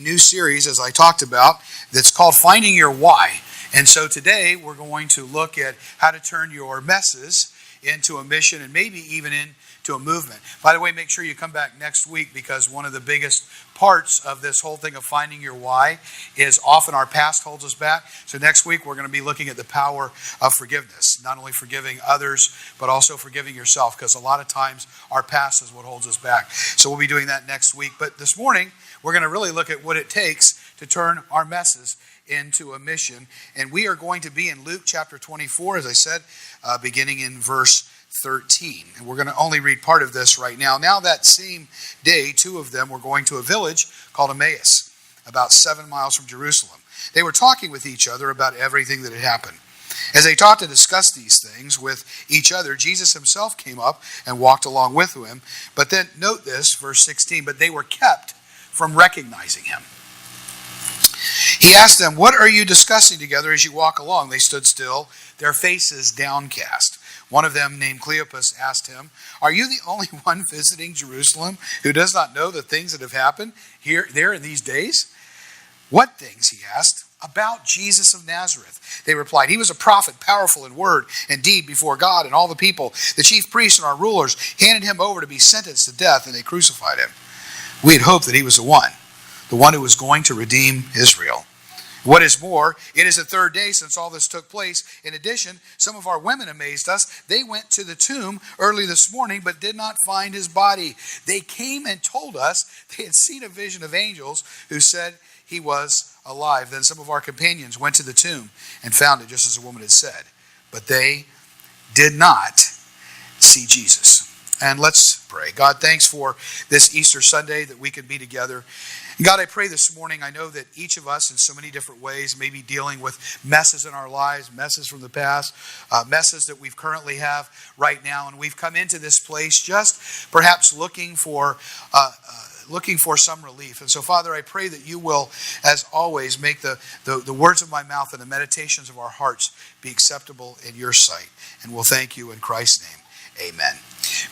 new series, as I talked about, that's called Finding Your Why. And so today we're going to look at how to turn your messes into a mission and maybe even into a movement. By the way, make sure you come back next week, because one of the biggest parts of this whole thing of finding your why is often our past holds us back. So next week we're going to be looking at the power of forgiveness, not only forgiving others, but also forgiving yourself, because a lot of times our past is what holds us back. So we'll be doing that next week. But this morning we're going to really look at what it takes to turn our messes into a mission. And we are going to be in Luke chapter 24, as I said, beginning in verse 13. And we're going to only read part of this right now. Now that same day, two of them were going to a village called Emmaus, about 7 miles from Jerusalem. They were talking with each other about everything that had happened. As they talked to discuss these things with each other, Jesus himself came up and walked along with him. But then, note this, verse 16, but they were kept from recognizing him. He asked them, "What are you discussing together as you walk along?" They stood still, their faces downcast. One of them, named Cleopas, asked him, "Are you the only one visiting Jerusalem who does not know the things that have happened there in these days?" "What things?" he asked. "About Jesus of Nazareth," they replied. "He was a prophet, powerful in word and deed before God and all the people. The chief priests and our rulers handed him over to be sentenced to death, and they crucified him. We had hoped that he was the one who was going to redeem Israel. What is more, it is the third day since all this took place. In addition, some of our women amazed us. They went to the tomb early this morning, but did not find his body. They came and told us they had seen a vision of angels who said he was alive. Then some of our companions went to the tomb and found it just as the woman had said, but they did not see Jesus." And let's pray. God, thanks for this Easter Sunday that we could be together. God, I pray this morning, I know that each of us in so many different ways may be dealing with messes in our lives, messes from the past, messes that we currently have right now. And we've come into this place just perhaps looking for some relief. And so, Father, I pray that you will, as always, make the words of my mouth and the meditations of our hearts be acceptable in your sight. And we'll thank you in Christ's name. Amen.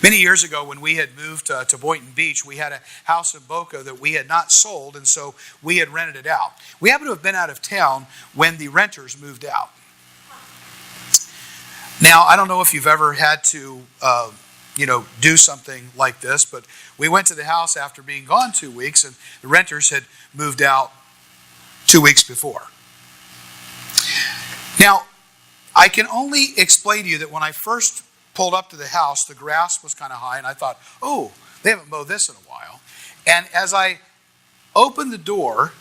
Many years ago, when we had moved to Boynton Beach, we had a house in Boca that we had not sold, and so we had rented it out. We happened to have been out of town when the renters moved out. Now, I don't know if you've ever had to, do something like this, but we went to the house after being gone 2 weeks, and the renters had moved out 2 weeks before. Now, I can only explain to you that when I first pulled up to the house, the grass was kind of high, and I thought, oh, they haven't mowed this in a while. And as I opened the door,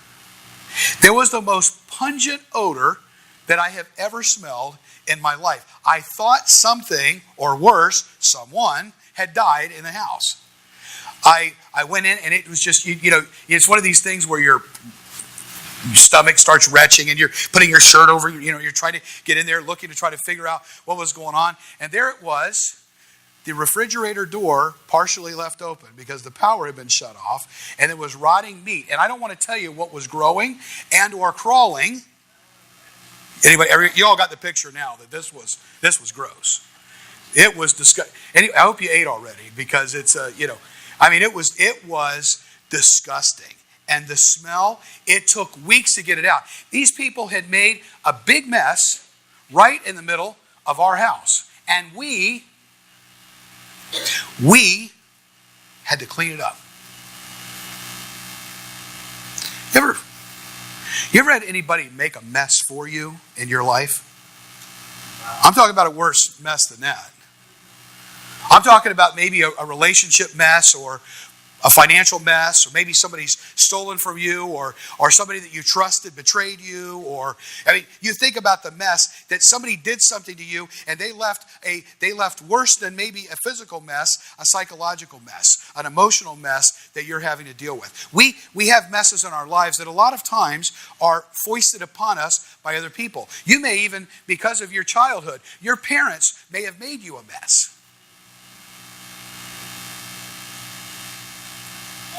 there was the most pungent odor that I have ever smelled in my life. I thought something, or worse, someone had died in the house. I went in, and it was just, it's one of these things where your stomach starts retching, and you're putting your shirt over, you're trying to get in there looking to try to figure out what was going on. And there it was, the refrigerator door partially left open because the power had been shut off, and it was rotting meat. And I don't want to tell you what was growing and or crawling. You all got the picture now that this was gross. It was disgusting. I hope you ate already, because it's it was disgusting. And the smell, it took weeks to get it out. These people had made a big mess right in the middle of our house. And we had to clean it up. You ever had anybody make a mess for you in your life? I'm talking about a worse mess than that. I'm talking about maybe a relationship mess, or a financial mess, or maybe somebody's stolen from you, or somebody that you trusted betrayed you, you think about the mess that somebody did something to you, and they left worse than maybe a physical mess, a psychological mess, an emotional mess that you're having to deal with. We have messes in our lives that a lot of times are foisted upon us by other people. You may even, because of your childhood, your parents may have made you a mess.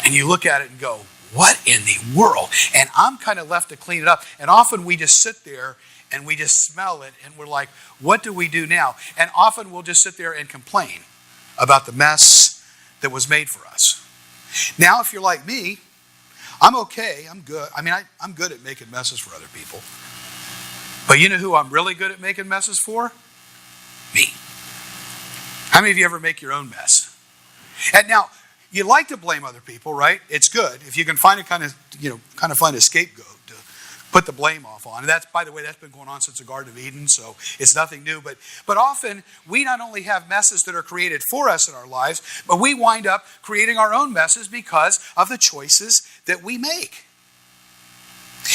And you look at it and go, what in the world? And I'm kind of left to clean it up. And often we just sit there and we just smell it, and we're like, what do we do now? And often we'll just sit there and complain about the mess that was made for us. Now, if you're like me, I'm okay. I'm good. I mean, I'm good at making messes for other people. But you know who I'm really good at making messes for? Me. How many of you ever make your own mess? And now, you like to blame other people, right? It's good if you can find a kind of find a scapegoat to put the blame off on. And that's, by the way, that's been going on since the Garden of Eden, so it's nothing new. But often we not only have messes that are created for us in our lives, but we wind up creating our own messes because of the choices that we make.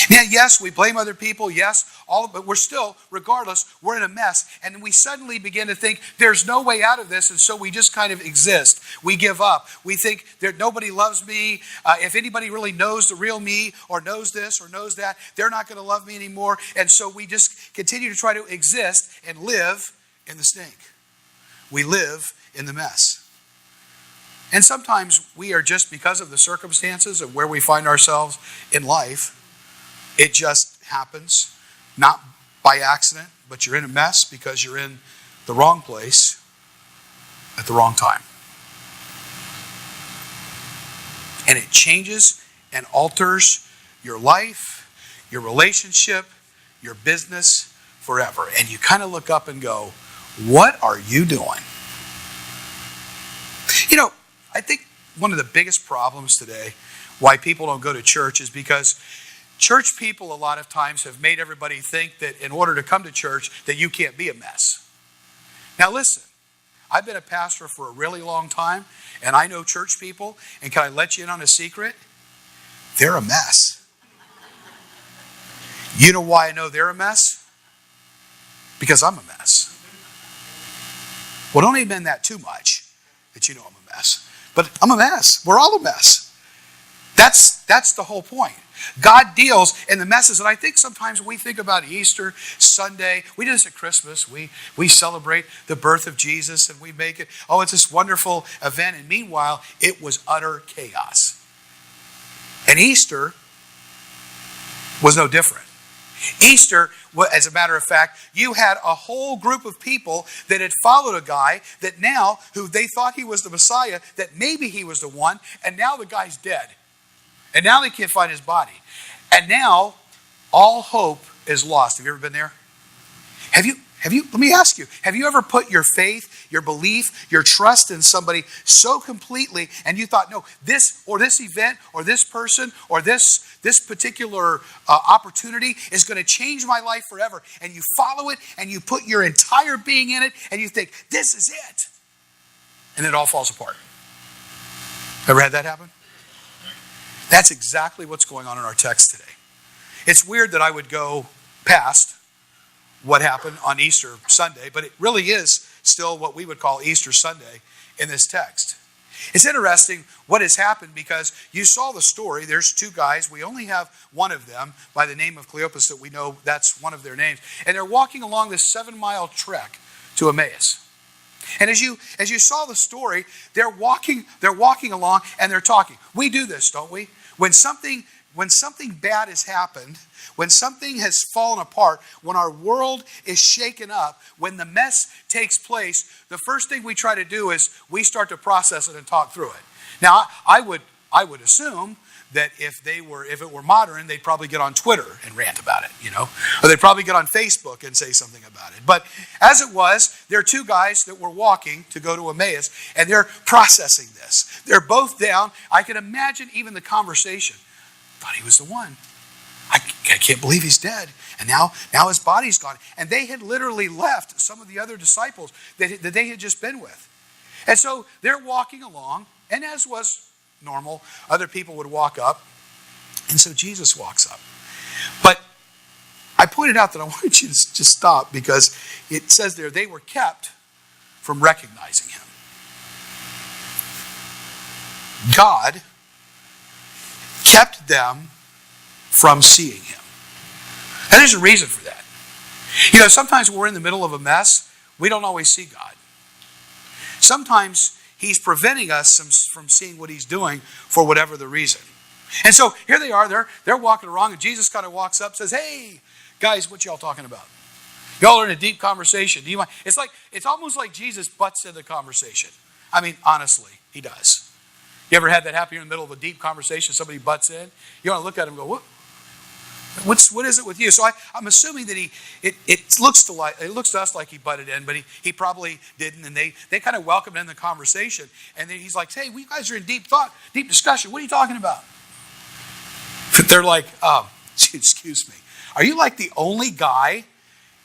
Now, yes, we blame other people, yes, but we're still, regardless, we're in a mess. And we suddenly begin to think there's no way out of this, and so we just kind of exist. We give up. We think that nobody loves me. If anybody really knows the real me or knows this or knows that, they're not going to love me anymore. And so we just continue to try to exist and live in the stink. We live in the mess. And sometimes we are just, because of the circumstances of where we find ourselves in life, it just happens, not by accident, but you're in a mess because you're in the wrong place at the wrong time. And it changes and alters your life, your relationship, your business forever. And you kind of look up and go, what are you doing? You know, I think one of the biggest problems today, why people don't go to church, is because church people a lot of times have made everybody think that in order to come to church that you can't be a mess. Now listen, I've been a pastor for a really long time, and I know church people, and can I let you in on a secret? They're a mess. You know why I know they're a mess? Because I'm a mess. Well, don't even that too much that you know I'm a mess. But I'm a mess. We're all a mess. That's the whole point. God deals in the messes. And I think sometimes when we think about Easter Sunday, we do this at Christmas. We celebrate the birth of Jesus and we make it, oh, it's this wonderful event. And meanwhile, it was utter chaos. And Easter was no different. Easter, as a matter of fact, you had a whole group of people that had followed a guy that now, who they thought he was the Messiah, that maybe he was the one, and now the guy's dead. And now they can't find his body. And now all hope is lost. Have you ever been there? Have you, let me ask you, have you ever put your faith, your belief, your trust in somebody so completely and you thought, no, this event or this person or this particular opportunity is going to change my life forever. And you follow it and you put your entire being in it and you think, this is it. And it all falls apart. Ever had that happen? That's exactly what's going on in our text today. It's weird that I would go past what happened on Easter Sunday, but it really is still what we would call Easter Sunday in this text. It's interesting what has happened because you saw the story. There's two guys. We only have one of them by the name of Cleopas that we know that's one of their names. And they're walking along this 7-mile trek to Emmaus. And as you saw the story, they're walking along and they're talking. We do this, don't we? When something bad has happened, when something has fallen apart, when our world is shaken up, when the mess takes place, the first thing we try to do is we start to process it and talk through it. Now, I would assume that if it were modern, they'd probably get on Twitter and rant about it, or they'd probably get on Facebook and say something about it. But as it was, there are two guys that were walking to go to Emmaus, and they're processing this. They're both down. I can imagine even the conversation. Thought he was the one. I can't believe he's dead. And now his body's gone. And they had literally left some of the other disciples that they had just been with. And so they're walking along, and as was normal, other people would walk up, and so Jesus walks up. But I pointed out that I wanted you to just stop because it says there they were kept from recognizing him. God kept them from seeing him. And there's a reason for that. Sometimes when we're in the middle of a mess, we don't always see God. Sometimes he's preventing us from seeing what he's doing for whatever the reason. And so here they are, they're walking along, and Jesus kind of walks up and says, hey, guys, what y'all talking about? Y'all are in a deep conversation. Do you mind? It's almost like Jesus butts in the conversation. I mean, honestly, he does. You ever had that happen in the middle of a deep conversation? Somebody butts in. You want to look at him and go, what is it with you? So I'm assuming that it looks to us like he butted in, but he probably didn't. And they kind of welcomed him in the conversation. And then he's like, hey, we guys are in deep thought, deep discussion. What are you talking about? But they're like, excuse me. Are you like the only guy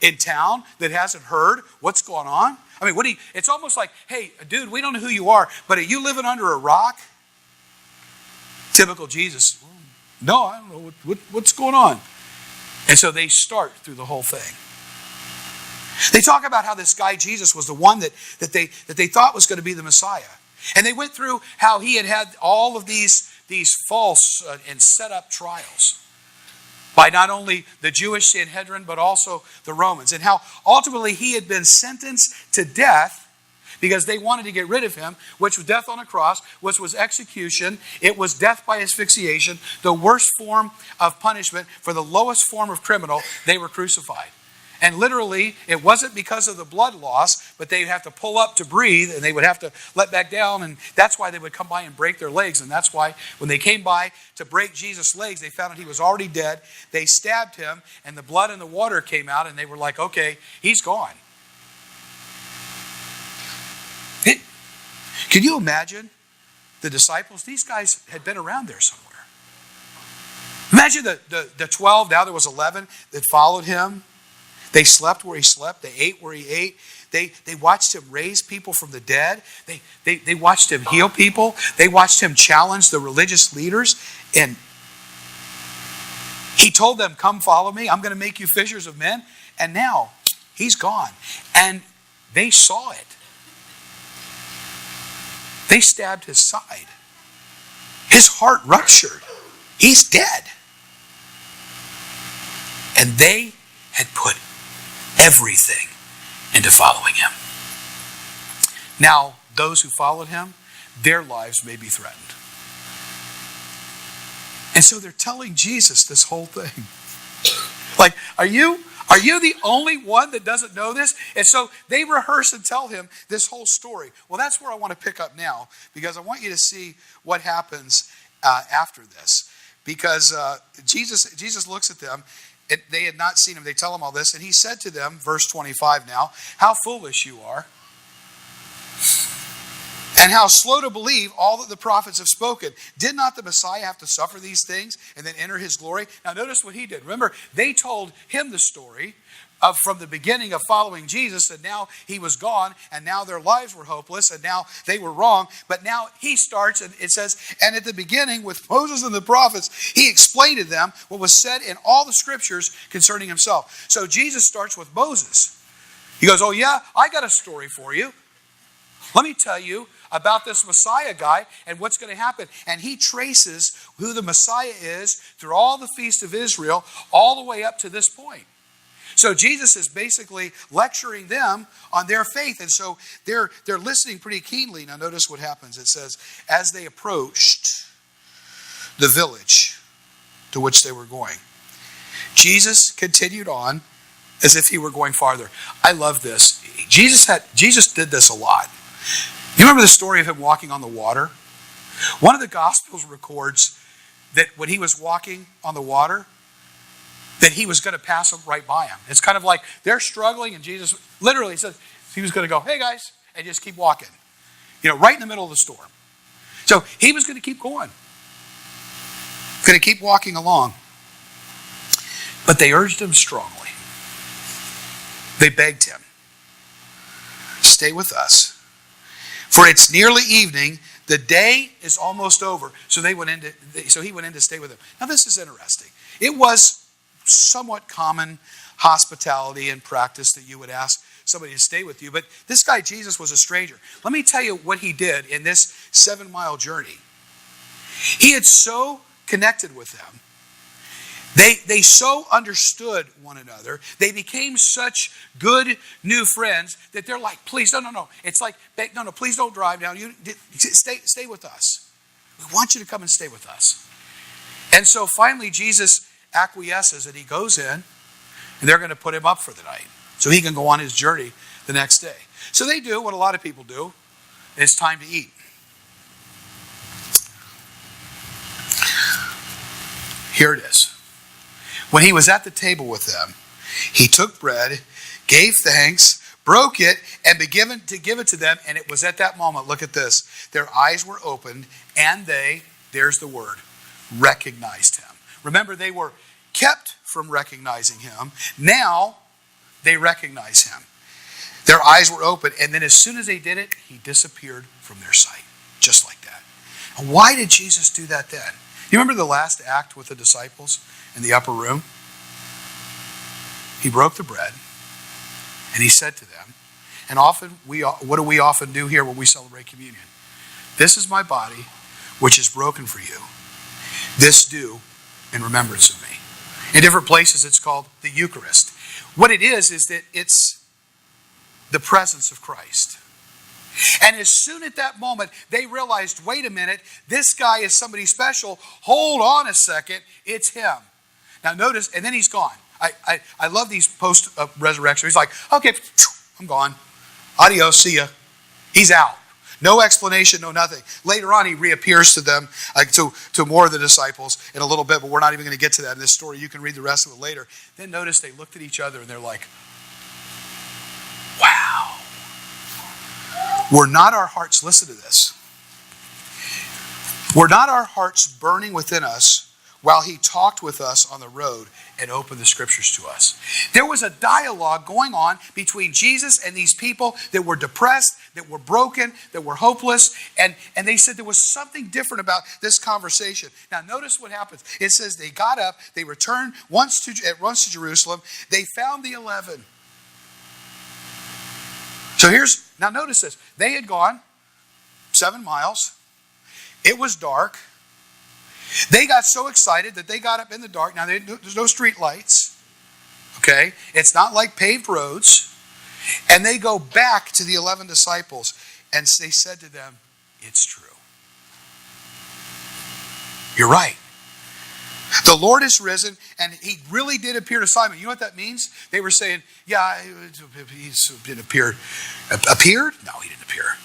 in town that hasn't heard what's going on? I mean, it's almost like, hey, dude, we don't know who you are, but are you living under a rock? Typical Jesus. No, I don't know what's going on. And so they start through the whole thing. They talk about how this guy Jesus was the one that they thought was going to be the Messiah. And they went through how he had all of these false and set up trials by not only the Jewish Sanhedrin, but also the Romans. And how ultimately he had been sentenced to death because they wanted to get rid of him, which was death on a cross, which was execution. It was death by asphyxiation, the worst form of punishment for the lowest form of criminal. They were crucified. And literally, it wasn't because of the blood loss, but they'd have to pull up to breathe, and they would have to let back down, and that's why they would come by and break their legs. And that's why when they came by to break Jesus' legs, they found out he was already dead. They stabbed him, and the blood and the water came out, and they were like, okay, he's gone. Can you imagine the disciples? These guys had been around there somewhere. Imagine the 12, now there was 11 that followed him. They slept where he slept. They ate where he ate. They watched him raise people from the dead. They watched him heal people. They watched him challenge the religious leaders. And he told them, come follow me. I'm going to make you fishers of men. And now he's gone. And they saw it. They stabbed his side. His heart ruptured. He's dead. And they had put everything into following him. Now, those who followed him, their lives may be threatened. And so they're telling Jesus this whole thing. Like, are you the only one that doesn't know this? And so they rehearse and tell him this whole story. Well, that's where I want to pick up now, because I want you to see what happens after this. Because Jesus looks at them. They had not seen him. They tell him all this. And he said to them, verse 25 now, how foolish you are, and how slow to believe all that the prophets have spoken. Did not the Messiah have to suffer these things and then enter his glory? Now notice what he did. Remember, they told him the story from the beginning of following Jesus, and now he was gone, and now their lives were hopeless, and now they were wrong. But now he starts, and it says, and at the beginning with Moses and the prophets, he explained to them what was said in all the scriptures concerning himself. So Jesus starts with Moses. He goes, oh yeah, I got a story for you. Let me tell you about this Messiah guy and what's going to happen. And he traces who the Messiah is through all the feasts of Israel, all the way up to this point. So Jesus is basically lecturing them on their faith. And so they're listening pretty keenly. Now notice what happens. It says, as they approached the village to which they were going, Jesus continued on as if he were going farther. I love this. Jesus did this a lot. You remember the story of him walking on the water? One of the Gospels records that when he was walking on the water, that he was going to pass them right by him. It's kind of like they're struggling, and Jesus literally says he was going to go, hey guys, and just keep walking. Right in the middle of the storm. So he was going to keep going. Going to keep walking along. But they urged him strongly. They begged him, stay with us. For it's nearly evening. The day is almost over. So he went in to stay with them. Now this is interesting. It was somewhat common hospitality and practice that you would ask somebody to stay with you. But this guy, Jesus, was a stranger. Let me tell you what he did in this 7-mile journey. He had so connected with them. They so understood one another. They became such good new friends that they're like, please, no. It's like, no, please don't drive down. You stay with us. We want you to come and stay with us. And so finally Jesus acquiesces, and he goes in, and they're going to put him up for the night so he can go on his journey the next day. So they do what a lot of people do. It's time to eat. Here it is. When he was at the table with them, he took bread, gave thanks, broke it, and began to give it to them. And it was at that moment, look at this, their eyes were opened, and they, there's the word, recognized him. Remember, they were kept from recognizing him. Now, they recognize him. Their eyes were open, and then as soon as they did it, he disappeared from their sight, just like that. And why did Jesus do that then? You remember the last act with the disciples in the upper room? He broke the bread, and he said to them, and often, what do we often do here when we celebrate communion? This is my body, which is broken for you. This do in remembrance of me. In different places, it's called the Eucharist. What it is that it's the presence of Christ. And as soon at that moment, they realized, wait a minute, this guy is somebody special. Hold on a second, it's him. Now notice, and then he's gone. I love these post-resurrection. He's like, okay, I'm gone. Adios, see ya. He's out. No explanation, no nothing. Later on, he reappears to them, to more of the disciples in a little bit, but we're not even going to get to that in this story. You can read the rest of it later. Then notice they looked at each other and they're like, wow. Were not our hearts, listen to this, were not our hearts burning within us while he talked with us on the road and opened the scriptures to us? There was a dialogue going on between Jesus and these people that were depressed, that were broken, that were hopeless, and they said there was something different about this conversation. Now notice what happens. It says they got up, they returned once to Jerusalem, they found the 11. So now notice this. They had gone 7 miles. It was dark. They got so excited that they got up in the dark. Now, there's no street lights. Okay? It's not like paved roads. And they go back to the 11 disciples. And they said to them, it's true. You're right. The Lord is risen, and he really did appear to Simon. You know what that means? They were saying, yeah, he's been appeared. Appeared? No, he didn't appear.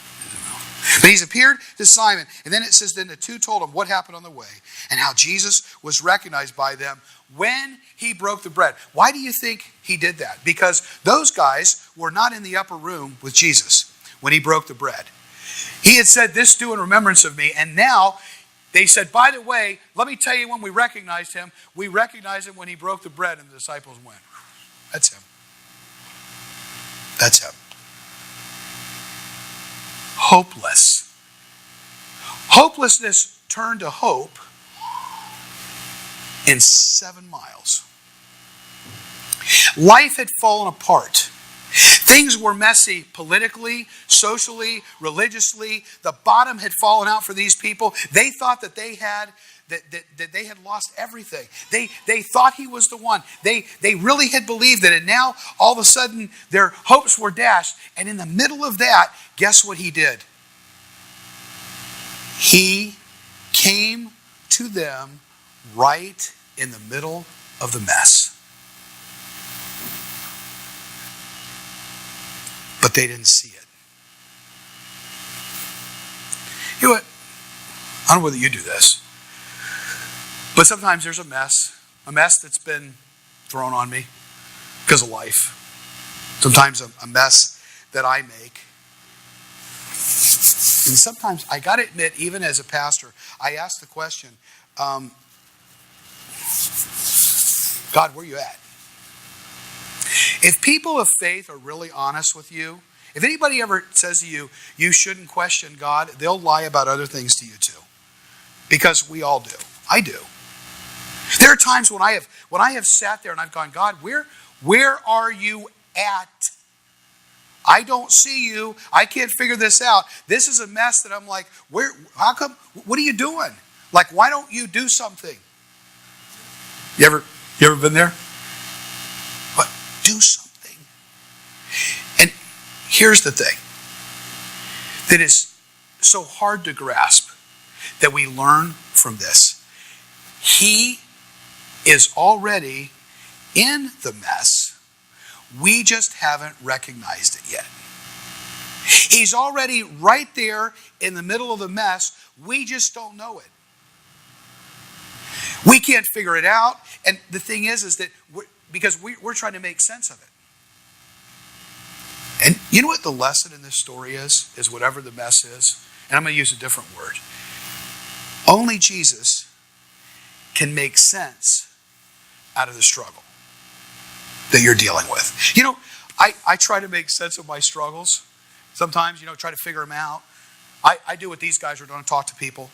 But he's appeared to Simon. And then it says, then the two told him what happened on the way and how Jesus was recognized by them when he broke the bread. Why do you think he did that? Because those guys were not in the upper room with Jesus when he broke the bread. He had said, this do in remembrance of me. And now they said, by the way, let me tell you when we recognized him. We recognized him when he broke the bread, and the disciples went, that's him. That's him. Hopeless. Hopelessness turned to hope in 7 miles. Life had fallen apart. Things were messy politically, socially, religiously. The bottom had fallen out for these people. They thought that they had lost everything. They thought he was the one. They really had believed that, and now all of a sudden their hopes were dashed. And in the middle of that, guess what he did? He came to them right in the middle of the mess. But they didn't see it. You know what? I don't know whether you do this, but sometimes there's a mess that's been thrown on me because of life. Sometimes a mess that I make. And sometimes, I got to admit, even as a pastor, I ask the question, God, where are you at? If people of faith are really honest with you, if anybody ever says to you, you shouldn't question God, they'll lie about other things to you too. Because we all do. I do. There are times when I have sat there and I've gone, God, where are you at? I don't see you. I can't figure this out. This is a mess that I'm like, how come, what are you doing? Like, why don't you do something? You ever been there? What? Do something. And here's the thing that is so hard to grasp that we learn from this. He is already in the mess. We just haven't recognized it yet. He's already right there in the middle of the mess. We just don't know it. We can't figure it out. And the thing is that because we're trying to make sense of it. And you know what the lesson in this story is? Is whatever the mess is. And I'm going to use a different word. Only Jesus can make sense out of the struggle that you're dealing with. You know, I try to make sense of my struggles. Sometimes, try to figure them out. I do what these guys are doing, talk to people.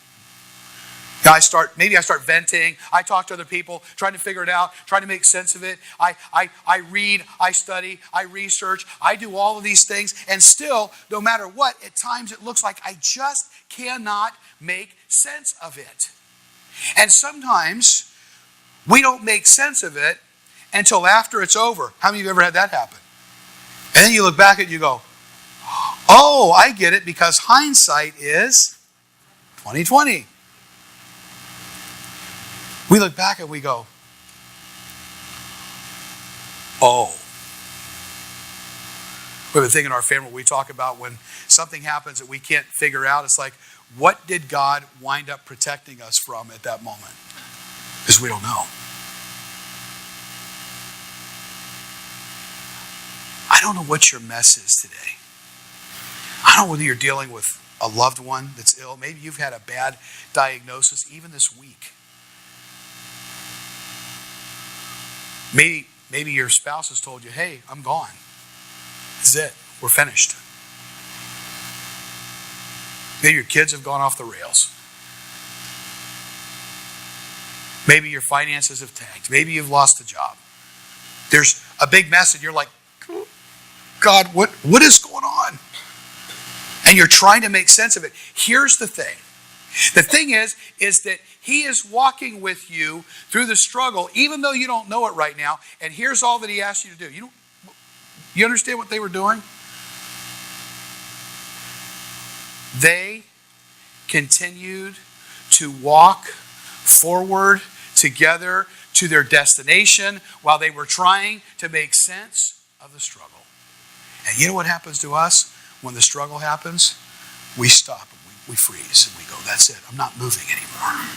Maybe I start venting. I talk to other people, trying to figure it out, trying to make sense of it. I read, I study, I research. I do all of these things. And still, no matter what, at times it looks like I just cannot make sense of it. And sometimes we don't make sense of it until after it's over. How many of you have ever had that happen? And then you look back and you go, oh, I get it, because hindsight is 20/20. We look back and we go, oh. We have a thing in our family we talk about when something happens that we can't figure out. It's like, what did God wind up protecting us from at that moment? Because we don't know. I don't know what your mess is today. I don't know whether you're dealing with a loved one that's ill. Maybe you've had a bad diagnosis even this week. Maybe your spouse has told you, hey, I'm gone. This is it. We're finished. Maybe your kids have gone off the rails. Maybe your finances have tanked. Maybe you've lost a job. There's a big mess and you're like, God, what is going on? And you're trying to make sense of it. Here's the thing. The thing is that He is walking with you through the struggle, even though you don't know it right now. And here's all that He asks you to do. You understand what they were doing? They continued to walk forward together to their destination while they were trying to make sense of the struggle. And you know what happens to us when the struggle happens? We stop. We freeze and we go, that's it. I'm not moving anymore.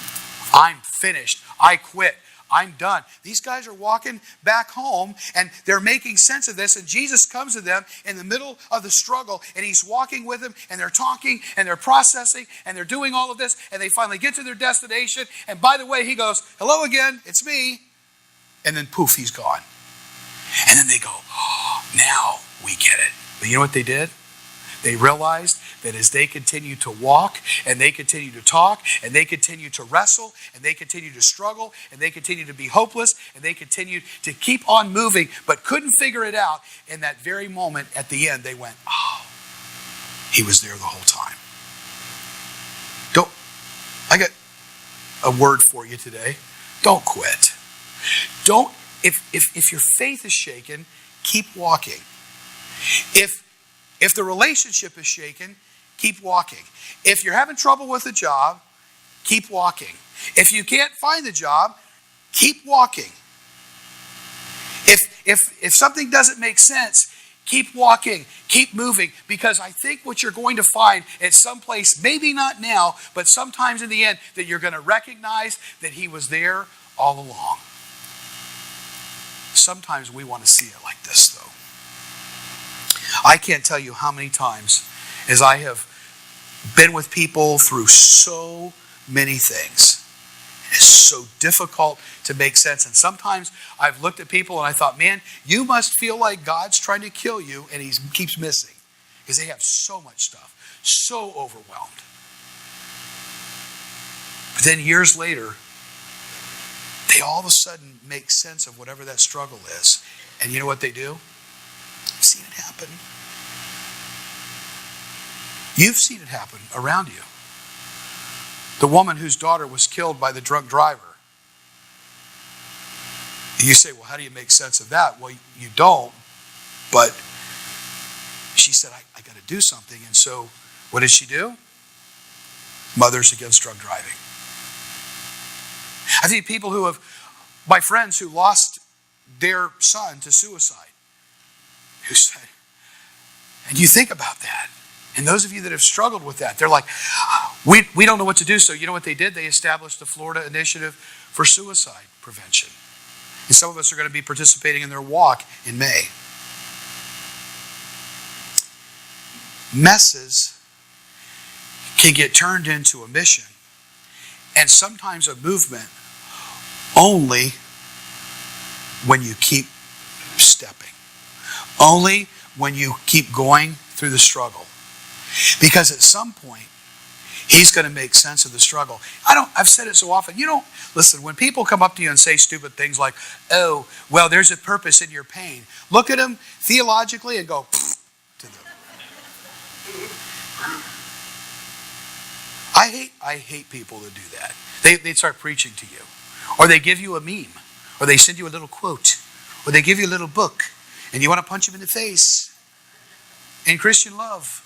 I'm finished. I quit. I'm done. These guys are walking back home and they're making sense of this. And Jesus comes to them in the middle of the struggle and He's walking with them and they're talking and they're processing and they're doing all of this. And they finally get to their destination. And by the way, He goes, hello again, it's me. And then poof, He's gone. And then they go, oh, now we get it. But you know what they did? They realized that as they continue to walk and they continue to talk and they continue to wrestle and they continue to struggle and they continue to be hopeless and they continue to keep on moving but couldn't figure it out, in that very moment at the end they went, oh, He was there the whole time. I got a word for you today. Don't quit. If your faith is shaken, keep walking. If the relationship is shaken, keep walking. If you're having trouble with a job, keep walking. If you can't find the job, keep walking. If something doesn't make sense, keep walking, keep moving, because I think what you're going to find at some place, maybe not now, but sometimes in the end, that you're going to recognize that He was there all along. Sometimes we want to see it like this, though. I can't tell you how many times as I have been with people through so many things. It's so difficult to make sense. And sometimes I've looked at people and I thought, man, you must feel like God's trying to kill you and He keeps missing. Because they have so much stuff, so overwhelmed. But then years later, they all of a sudden make sense of whatever that struggle is. And you know what they do? You've seen it happen. You've seen it happen around you. The woman whose daughter was killed by the drunk driver. You say, well, how do you make sense of that? Well, you don't. But she said, I got to do something. And so what did she do? Mothers Against Drunk Driving. I think people my friends who lost their son to suicide, who said, and you think about that. And those of you that have struggled with that, they're like, we don't know what to do. So you know what they did? They established the Florida Initiative for suicide prevention. And some of us are going to be participating in their walk in May. Messes can get turned into a mission and sometimes a movement only when you keep stepping. Only when you keep going through the struggle. Because at some point, he's going to make sense of the struggle. I've said it so often. Listen, when people come up to you and say stupid things like, oh, well, there's a purpose in your pain. Look at them theologically and go, to them. I hate people that do that. They start preaching to you. Or they give you a meme. Or they send you a little quote. Or they give you a little book. And you want to punch them in the face. In Christian love.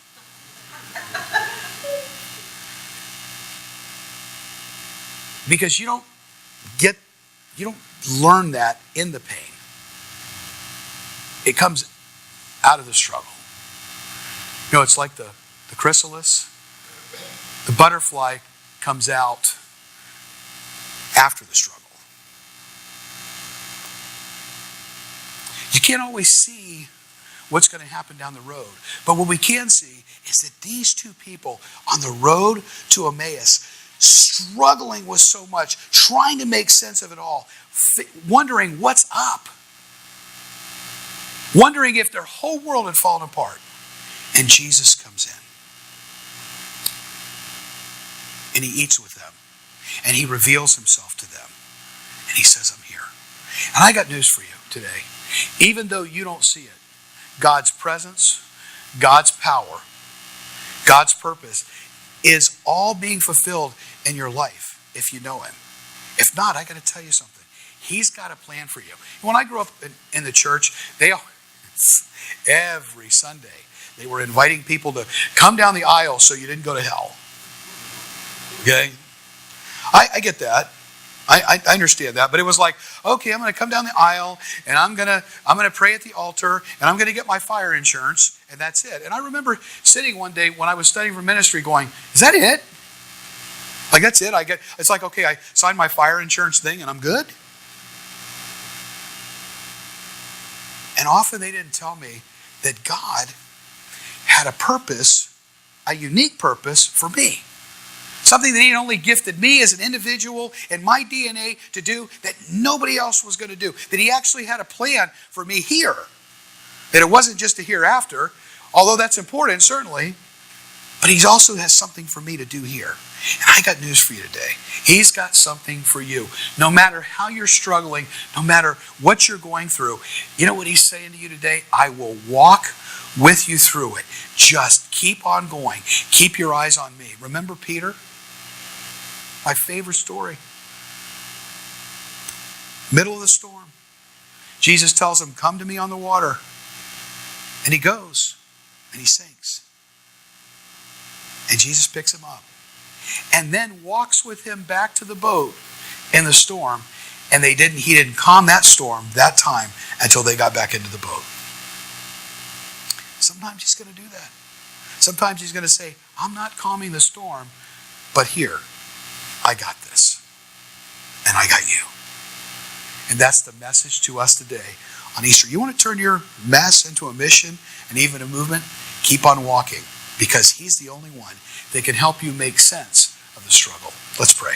Because you don't learn that in the pain. It comes out of the struggle. It's like the chrysalis. The butterfly comes out after the struggle. You can't always see what's going to happen down the road. But what we can see is that these two people on the road to Emmaus, struggling with so much, trying to make sense of it all, wondering what's up, wondering if their whole world had fallen apart. And Jesus comes in. And he eats with them. And he reveals himself to them. And he says, I'm here. And I got news for you today. Even though you don't see it, God's presence, God's power, God's purpose is all being fulfilled in your life if you know him. If not, I got to tell you something. He's got a plan for you. When I grew up in the church, every Sunday, they were inviting people to come down the aisle so you didn't go to hell. Okay? I get that. I understand that, but it was like, okay, I'm going to come down the aisle and I'm going to pray at the altar and I'm going to get my fire insurance and that's it. And I remember sitting one day when I was studying for ministry going, is that it? Like that's it? It's like, okay, I signed my fire insurance thing and I'm good? And often they didn't tell me that God had a purpose, a unique purpose for me. Something that he only gifted me as an individual and my DNA to do that nobody else was going to do. That he actually had a plan for me here. That it wasn't just a hereafter, although that's important, certainly. But he also has something for me to do here. And I got news for you today. He's got something for you. No matter how you're struggling, no matter what you're going through, you know what he's saying to you today? I will walk with you through it. Just keep on going. Keep your eyes on me. Remember Peter? My favorite story. Middle of the storm. Jesus tells him, come to me on the water. And he goes. And he sinks. And Jesus picks him up. And then walks with him back to the boat in the storm. And he didn't calm that storm that time until they got back into the boat. Sometimes he's going to do that. Sometimes he's going to say, I'm not calming the storm, but here, I got this. And I got you. And that's the message to us today on Easter. You want to turn your mess into a mission and even a movement? Keep on walking, because he's the only one that can help you make sense of the struggle. Let's pray.